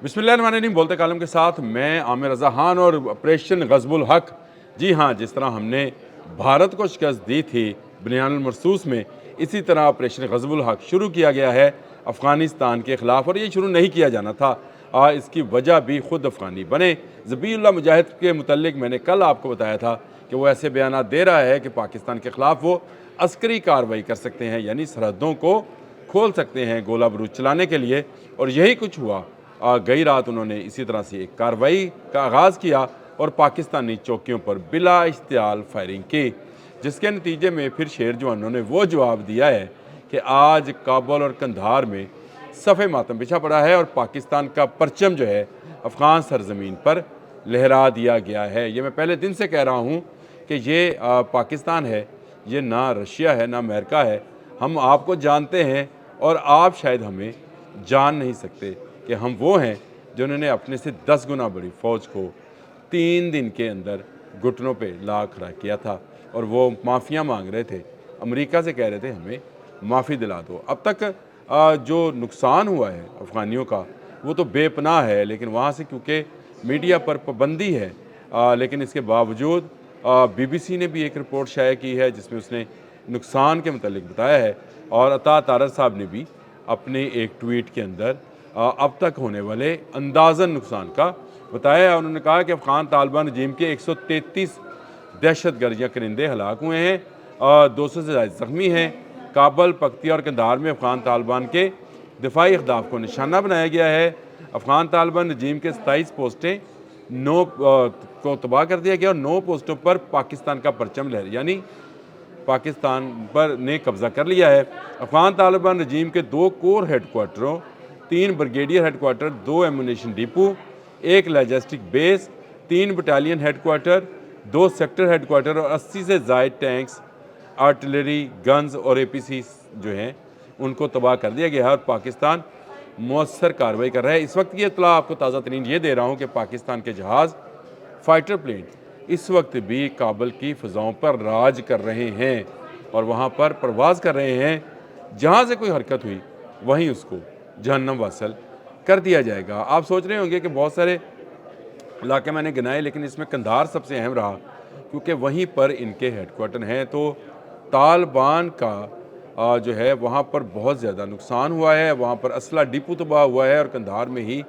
बिस्मिल्लाहिर्रहमानिर्रहीम। बोलते कालम के साथ मैं आमिर रज़ा खान और ऑपरेशन ग़ज़बुल हक़। जी हाँ, जिस तरह हमने भारत को शिकस्त दी थी बुनियानुल मरसूस में, इसी तरह ऑपरेशन ग़ज़बुल हक़ शुरू किया गया है अफ़गानिस्तान के ख़िलाफ़। और ये शुरू नहीं किया जाना था, इसकी वजह भी ख़ुद अफ़गानी बने। ज़बीहुल्लाह मुजाहिद के मुतल्लिक़ मैंने कल आपको बताया था कि वो ऐसे बयानात दे रहा है कि पाकिस्तान के ख़िलाफ़ वो अस्करी कार्रवाई कर सकते हैं, यानी सरहदों को खोल सकते हैं गोला बारूद चलाने के लिए। और यही कुछ हुआ। गई रात उन्होंने इसी तरह से एक कार्रवाई का आगाज़ किया और पाकिस्तानी चौकियों पर बिला इश्तियाल फायरिंग की, जिसके नतीजे में फिर शेर जवानों ने वो जवाब दिया है कि आज काबुल और कंधार में सफ़े मातम बिछा पड़ा है और पाकिस्तान का परचम जो है अफ़गान सरजमीन पर लहरा दिया गया है। ये मैं पहले दिन से कह रहा हूँ कि ये पाकिस्तान है, ये ना रशिया है ना अमेरिका है। हम आपको जानते हैं और आप शायद हमें जान नहीं सकते कि हम वो हैं जिन्होंने अपने से 10 गुना बड़ी फ़ौज को 3 दिन के अंदर घुटनों पे ला खड़ा किया था। और वो माफ़ियाँ मांग रहे थे, अमेरिका से कह रहे थे हमें माफ़ी दिला दो। अब तक जो नुकसान हुआ है अफ़गानियों का वो तो बेपनाह है, लेकिन वहाँ से क्योंकि मीडिया पर पाबंदी है, लेकिन इसके बावजूद BBC ने भी एक रिपोर्ट शाया की है जिसमें उसने नुकसान के मुतालिक बताया है। और अता तारर साहब ने भी अपने एक ट्वीट के अंदर अब तक होने वाले अंदाज़न नुकसान का बताया है। उन्होंने कहा कि अफ़गान तालिबान रजीम के 133 दहशतगर्द या करिंदे हलाक हुए हैं, 200 से ज़्यादा ज़ख्मी हैं। काबल, पख्तिया और कंधार में अफ़गान तालिबान के दिफाई अहदाफ को निशाना बनाया गया है। अफ़गान तालिबान रजीम के 27 पोस्टें 9 को तबाह कर दिया गया और 9 पोस्टों पर पाकिस्तान का परचम लहर यानी पाकिस्तान पर ने कब्ज़ा कर लिया है। अफ़गान तालिबान रजीम के 2 कोर हेडक्वार्टरों, 3 brigadier headquarter, 2 ammunition depot, 1 logistic base, 3 battalion headquarter, 2 sector headquarter और 80 से ज़ायद टैंक्स, आर्टिलरी, गन्स और APC जो हैं उनको तबाह कर दिया गया है। और पाकिस्तान मौसर कार्रवाई कर रहा है। इस वक्त की इत्तला आपको ताज़ा तरीन ये दे रहा हूँ कि पाकिस्तान के जहाज़, फाइटर प्लेन इस वक्त भी काबुल की फ़िज़ाओं पर राज कर रहे हैं और वहाँ पर परवाज़ कर रहे हैं। जहाँ से कोई हरकत हुई वहीं उसको जहन्नम वासल कर दिया जाएगा। आप सोच रहे होंगे कि बहुत सारे इलाके मैंने गिनाए, लेकिन इसमें कंधार सबसे अहम रहा क्योंकि वहीं पर इनके हेडक्वार्टर हैं। तो तालिबान का जो है वहाँ पर बहुत ज़्यादा नुकसान हुआ है, वहाँ पर असला डिपो तबाह हुआ है और कंधार में ही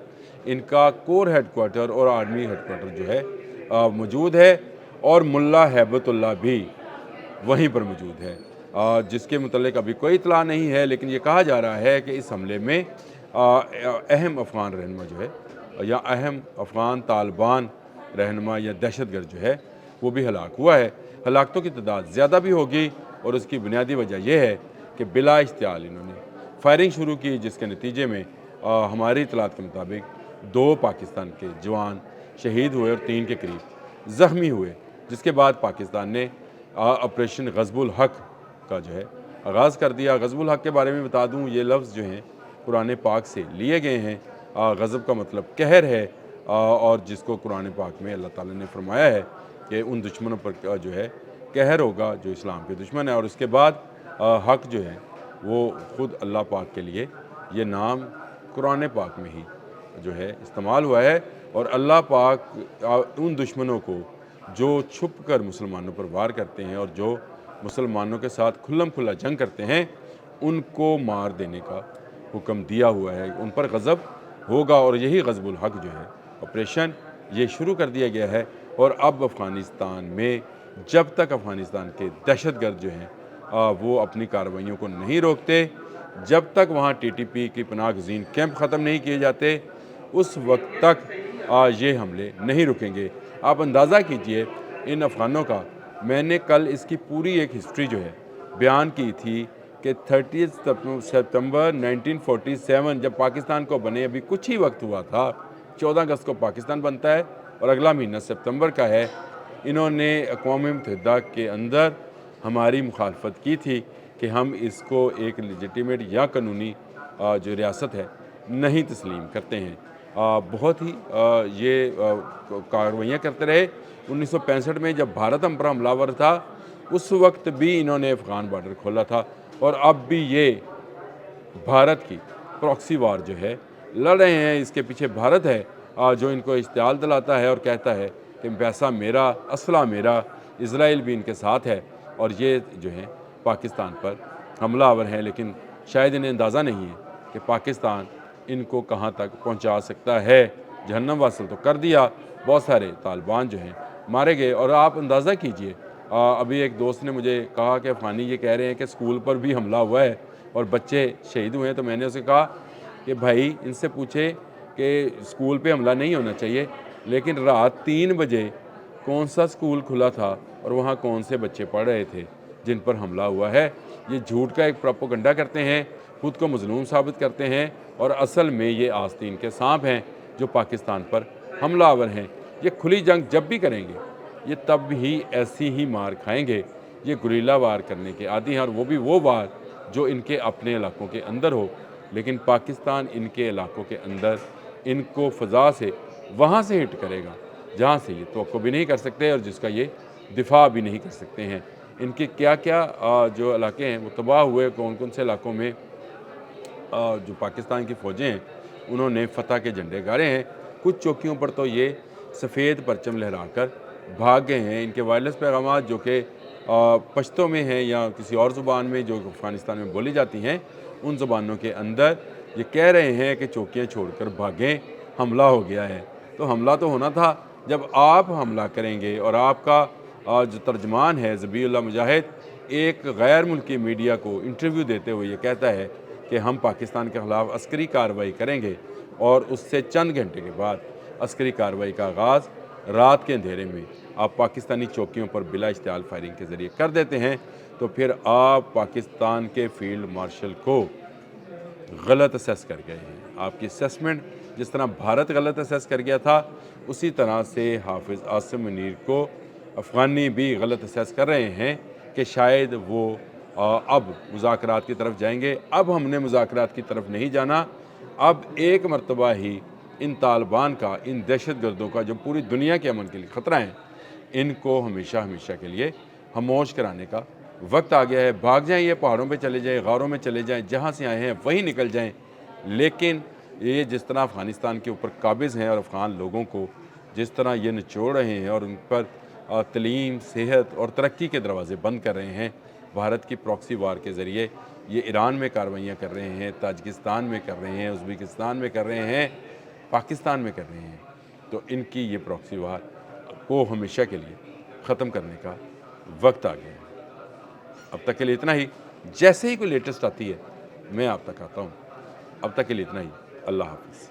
इनका कोर हेडक्वार्टर और आर्मी हेडक्वार्टर जो है मौजूद है। और मुल्ला हैबतुल्लाह भी वहीं पर मौजूद है, जिसके मुतल्लिक अभी कोई इत्तला नहीं है, लेकिन ये कहा जा रहा है कि इस हमले में अहम अफ़गान रहनुमा जो है या अहम अफ़गान तालिबान रहनुमा या दहशतगर्द जो है वो भी हलाक हुआ है। हलाकतों की तादाद ज़्यादा भी होगी और उसकी बुनियादी वजह यह है कि बिला इश्तियाल इन्होंने फायरिंग शुरू की, जिसके नतीजे में हमारी इत्तलात के मुताबिक 2 पाकिस्तान के जवान शहीद हुए और 3 के करीब ज़ख्मी हुए। जिसके बाद पाकिस्तान ने ऑपरेशन ग़ज़बुल हक़ का जो है आगाज़ कर दिया। ग़ज़बुल हक़ के बारे में बता दूँ, ये लफ्ज़ जो हैं कुरान पाक से लिए गए हैं। ग़ज़ब का मतलब कहर है, और जिसको कुरान पाक में अल्लाह ताला ने फरमाया है कि उन दुश्मनों पर जो है कहर होगा जो इस्लाम के दुश्मन है। और उसके बाद हक़ जो है वो ख़ुद अल्लाह पाक के लिए ये नाम कुरान पाक में ही जो है इस्तेमाल हुआ है। और अल्लाह पाक उन दुश्मनों को जो छुप कर मुसलमानों पर वार करते हैं और जो मुसलमानों के साथ खुल्लम खुल्ला जंग करते हैं उनको मार देने का हुक्म दिया हुआ है, उन पर गज़ब होगा। और यही ग़ज़बुल हक़ जो है ऑपरेशन ये शुरू कर दिया गया है। और अब अफ़गानिस्तान में जब तक अफ़गानिस्तान के दहशतगर्द जो हैं वो अपनी कार्रवाइयों को नहीं रोकते, जब तक वहाँ TTP की पनाह गज़ीन कैंप ख़त्म नहीं किए जाते, उस वक्त तक ये हमले नहीं रुकेंगे। आप अंदाज़ा कीजिए इन अफ़गानों का। मैंने कल इसकी पूरी एक हिस्ट्री जो है बयान की थी कि 30 सितंबर 1947 जब पाकिस्तान को बने अभी कुछ ही वक्त हुआ था, 14 अगस्त को पाकिस्तान बनता है और अगला महीना सितंबर का है। इन्होंने अक़वाम मुत्तहिदा के अंदर हमारी मुखालफत की थी कि हम इसको एक लेजिटिमेट या कानूनी जो रियासत है नहीं तस्लीम करते हैं। बहुत ही ये कार्रवाइयाँ करते रहे। 1965 में जब भारत हम पर हमलावर था उस वक्त भी इन्होंने अफ़गान बॉर्डर खोला था और अब भी ये भारत की प्रॉक्सी वार जो है लड़ रहे हैं, इसके पीछे भारत है जो इनको इश्तियाल दिलाता है और कहता है कि पैसा मेरा, असला मेरा, इज़राइल भी इनके साथ है और ये जो है पाकिस्तान पर हमलावर हैं। लेकिन शायद इन्हें अंदाज़ा नहीं है कि पाकिस्तान इनको कहाँ तक पहुँचा सकता है। जहन्नम वासल तो कर दिया, बहुत सारे तालिबान जो हैं मारे गए। और आप अंदाज़ा कीजिए, अभी एक दोस्त ने मुझे कहा कि फ़ानी ये कह रहे हैं कि स्कूल पर भी हमला हुआ है और बच्चे शहीद हुए हैं। तो मैंने उसे कहा कि भाई इनसे पूछे कि स्कूल पे हमला नहीं होना चाहिए, लेकिन रात 3 बजे कौन सा स्कूल खुला था और वहाँ कौन से बच्चे पढ़ रहे थे जिन पर हमला हुआ है। ये झूठ का एक प्रोपेगेंडा करते हैं, खुद को मजलूम साबित करते हैं और असल में ये आस्तीन के सांप हैं जो पाकिस्तान पर हमलावर हैं। ये खुली जंग जब भी करेंगे ये तब ही ऐसी ही मार खाएंगे। ये गुरीला वार करने के आदी हैं और वो भी वो वार जो इनके अपने इलाकों के अंदर हो। लेकिन पाकिस्तान इनके इलाकों के अंदर इनको फ़ज़ा से वहाँ से हिट करेगा जहाँ से ये तवक्को भी नहीं कर सकते और जिसका ये दिफा भी नहीं कर सकते हैं। इनके क्या क्या जो इलाके हैं वो तबाह हुए, कौन कौन से इलाकों में जो पाकिस्तान की फ़ौजें हैं उन्होंने फ़तह के झंडे गाड़े हैं। कुछ चौकियों पर तो ये सफ़ेद परचम लहरा कर भाग गए हैं। इनके वायरलेस पैगाम जो कि पश्तो में हैं या किसी और ज़ुबान में जो अफ़गानिस्तान में बोली जाती हैं, उन ज़ुबानों के अंदर ये कह रहे हैं कि चौकियाँ छोड़कर भागें, हमला हो गया है। तो हमला तो होना था जब आप हमला करेंगे। और आपका जो तर्जमान है ज़बीउल्लाह मुजाहिद, एक गैर मुल्की मीडिया को इंटरव्यू देते हुए ये कहता है कि हम पाकिस्तान के ख़िलाफ़ अस्करी कार्रवाई करेंगे और उससे चंद घंटे के बाद अस्करी कार्रवाई का आगाज़ रात के अंधेरे में आप पाकिस्तानी चौकियों पर बिला इश्तियाल फायरिंग के ज़रिए कर देते हैं। तो फिर आप पाकिस्तान के फील्ड मार्शल को गलत असेस कर गए हैं। आपकी असेसमेंट जिस तरह भारत गलत असेस कर गया था, उसी तरह से हाफिज़ आसिम मुनीर को अफ़गानी भी गलत असेस कर रहे हैं कि शायद वो अब मुज़ाकरात की तरफ जाएंगे। अब हमने मुज़ाकरात की तरफ नहीं जाना। अब एक मरतबा ही इन तालिबान का, इन दहशतगर्दों का जो पूरी दुनिया के अमन के लिए ख़तरा है, इनको हमेशा हमेशा के लिए खामोश कराने का वक्त आ गया है। भाग जाएं, ये पहाड़ों पे चले जाएं, गारों में चले जाएं, जहाँ से आए हैं वहीं निकल जाएं। लेकिन ये जिस तरह अफ़गानिस्तान के ऊपर काबिज़ हैं और अफ़गान लोगों को जिस तरह ये निचोड़ रहे हैं और उन पर तलीम, सेहत और तरक्की के दरवाज़े बंद कर रहे हैं, भारत की प्रॉक्सी वार के ज़रिए ये ईरान में कार्रवाइयाँ कर रहे हैं, ताजिकिस्तान में कर रहे हैं, उज़्बेकिस्तान में कर रहे हैं, पाकिस्तान में कर रहे हैं। तो इनकी ये प्रॉक्सी वार को हमेशा के लिए ख़त्म करने का वक्त आ गया है। अब तक के लिए इतना ही। जैसे ही कोई लेटेस्ट आती है मैं आप तक आता हूँ। अब तक के लिए इतना ही। अल्लाह हाफ़िज़।